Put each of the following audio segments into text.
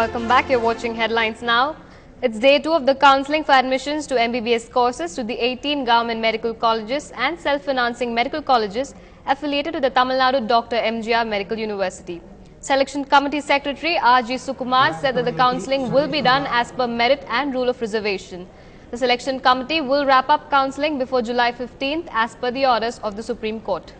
Welcome back. You're watching Headlines Now. It's day 2 of the counselling for admissions to MBBS courses to the 18 government medical colleges and self-financing medical colleges affiliated to the Tamil Nadu Dr. MGR Medical University. Selection Committee Secretary R.G. Sukumar said that the counselling will be done as per merit and rule of reservation. The Selection Committee will wrap up counselling before July 15th as per the orders of the Supreme Court.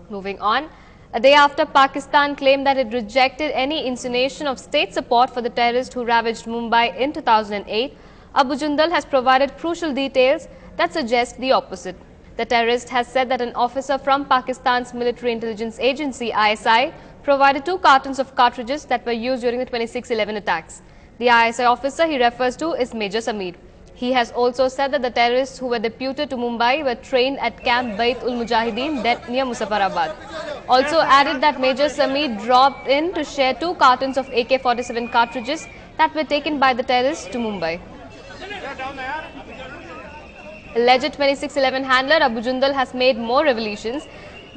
Moving on. A day after Pakistan claimed that it rejected any insinuation of state support for the terrorist who ravaged Mumbai in 2008, Abu Jundal has provided crucial details that suggest the opposite. The terrorist has said that an officer from Pakistan's military intelligence agency ISI provided 2 cartons of cartridges that were used during the 26/11 attacks. The ISI officer he refers to is Major Sameer. He has also said that the terrorists who were deputed to Mumbai were trained at Camp Bait-ul-Mujahideen near Muzaffarabad. Also added that Major Sameer dropped in to share 2 cartons of AK-47 cartridges that were taken by the terrorists to Mumbai. Alleged 26/11 handler Abu Jundal has made more revelations,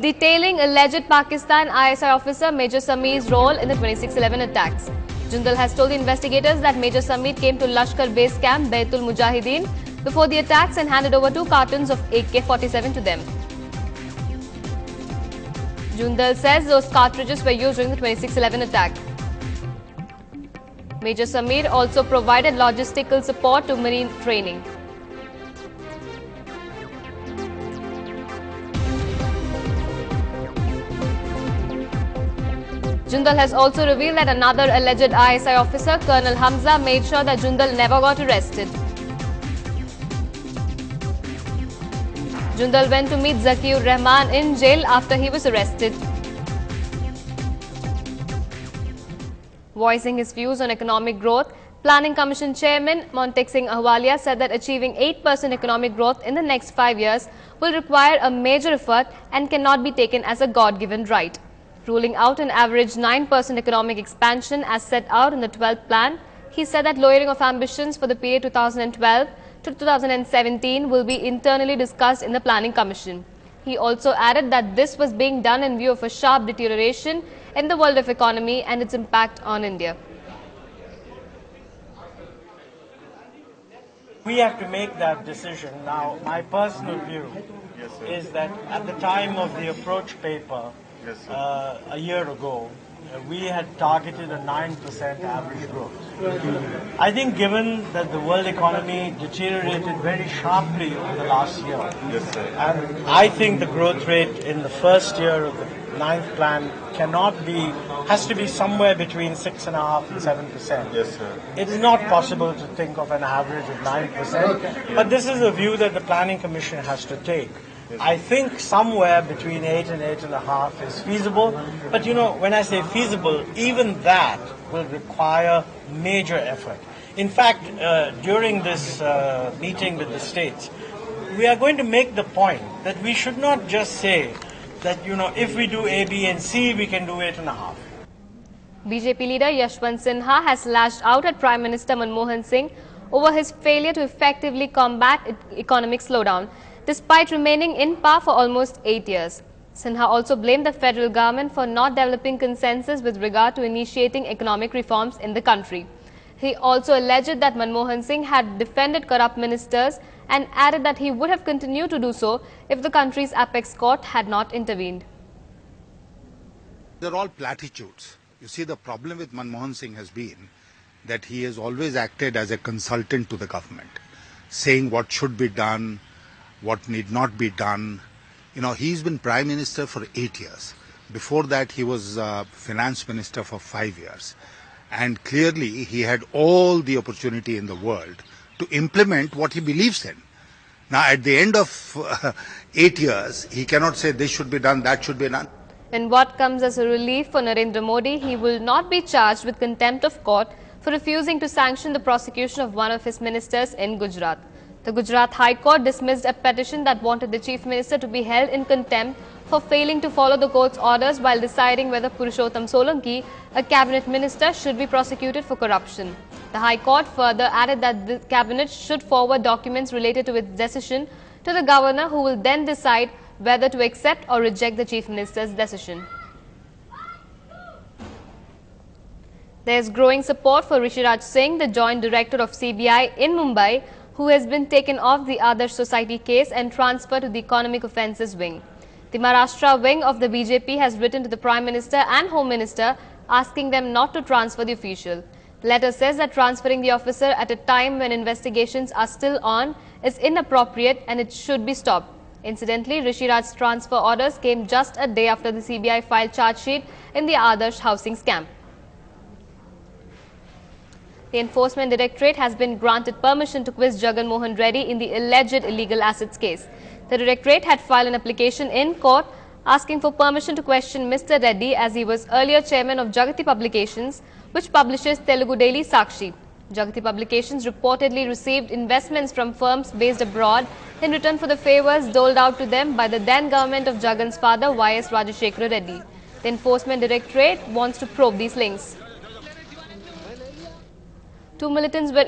detailing alleged Pakistan ISI officer Major Sameer's role in the 26/11 attacks. Jundal has told the investigators that Major Sameer came to Lashkar base camp Bait-ul-Mujahideen before the attacks and handed over 2 cartons of AK-47 to them. Jundal says those cartridges were used during the 26/11 attack. Major Sameer also provided logistical support to marine training. Jundal has also revealed that another alleged ISI officer, Colonel Hamza, made sure that Jundal never got arrested. Jundal went to meet Zakiur Rahman in jail after he was arrested. Voicing his views on economic growth, Planning Commission Chairman Montek Singh Ahwalia said that achieving 8% economic growth in the next 5 years will require a major effort and cannot be taken as a God-given right. Ruling out an average 9% economic expansion as set out in the 12th plan, he said that lowering of ambitions for the period 2012 to 2017 will be internally discussed in the Planning Commission. He also added that this was being done in view of a sharp deterioration in the world of economy and its impact on India. We have to make that decision. Now, my personal view is that at the time of the approach paper, a year ago, we had targeted a 9% average growth. I think given that the world economy deteriorated very sharply over the last year, and I think the growth rate in the first year of the 9th plan has to be somewhere between 6.5% and 7%. Yes, sir. It is not possible to think of an average of 9%, but this is a view that the Planning Commission has to take. I think somewhere between 8 and 8.5 is feasible, but you know, when I say feasible, even that will require major effort. In fact, during this meeting with the states, we are going to make the point that we should not just say that, you know, if we do A, B and C, we can do 8.5. BJP leader Yashwant Sinha has lashed out at Prime Minister Manmohan Singh over his failure to effectively combat economic slowdown, despite remaining in power for almost 8 years. Sinha also blamed the federal government for not developing consensus with regard to initiating economic reforms in the country. He also alleged that Manmohan Singh had defended corrupt ministers and added that he would have continued to do so if the country's apex court had not intervened. They're all platitudes. You see, the problem with Manmohan Singh has been that he has always acted as a consultant to the government, saying what should be done, what need not be done. You know, he's been Prime Minister for 8 years. Before that, he was Finance Minister for 5 years. And clearly, he had all the opportunity in the world to implement what he believes in. Now, at the end of 8 years, he cannot say this should be done, that should be done. In what comes as a relief for Narendra Modi, he will not be charged with contempt of court for refusing to sanction the prosecution of one of his ministers in Gujarat. The Gujarat High Court dismissed a petition that wanted the Chief Minister to be held in contempt for failing to follow the court's orders while deciding whether Purushottam Solanki, a cabinet minister, should be prosecuted for corruption. The High Court further added that the cabinet should forward documents related to its decision to the governor, who will then decide whether to accept or reject the Chief Minister's decision. There is growing support for Rishiraj Singh, the Joint Director of CBI in Mumbai, who has been taken off the Adarsh Society case and transferred to the Economic Offences Wing. The Maharashtra wing of the BJP has written to the Prime Minister and Home Minister asking them not to transfer the official. The letter says that transferring the officer at a time when investigations are still on is inappropriate and it should be stopped. Incidentally, Rishiraj's transfer orders came just a day after the CBI filed charge sheet in the Adarsh housing scam. The Enforcement Directorate has been granted permission to quiz Jagan Mohan Reddy in the alleged illegal assets case. The Directorate had filed an application in court asking for permission to question Mr. Reddy as he was earlier chairman of Jagati Publications, which publishes Telugu daily Sakshi. Jagati Publications reportedly received investments from firms based abroad in return for the favours doled out to them by the then government of Jagan's father, Y.S. Rajashekara Reddy. The Enforcement Directorate wants to probe these links. 2 militants were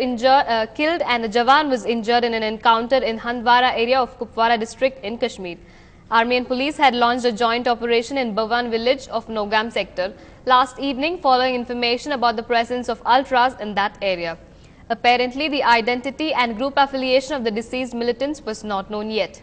killed and a Jawan was injured in an encounter in Handwara area of Kupwara district in Kashmir. Army and police had launched a joint operation in Bhawan village of Nogam sector last evening following information about the presence of ultras in that area. Apparently, the identity and group affiliation of the deceased militants was not known yet.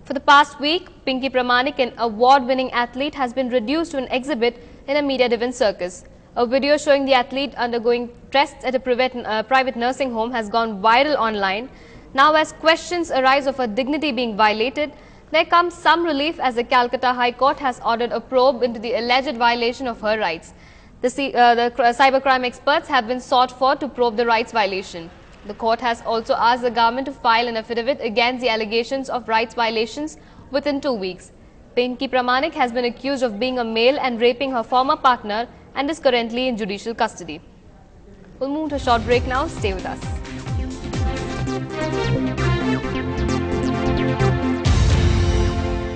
For the past week, Pinky Pramanik, an award-winning athlete, has been reduced to an exhibit in a media-driven circus. A video showing the athlete undergoing tests at a private nursing home has gone viral online. Now, as questions arise of her dignity being violated, there comes some relief as the Calcutta High Court has ordered a probe into the alleged violation of her rights. The cybercrime experts have been sought for to probe the rights violation. The court has also asked the government to file an affidavit against the allegations of rights violations within 2 weeks. Pinky Pramanik has been accused of being a male and raping her former partner and is currently in judicial custody. We'll move to a short break now. Stay with us.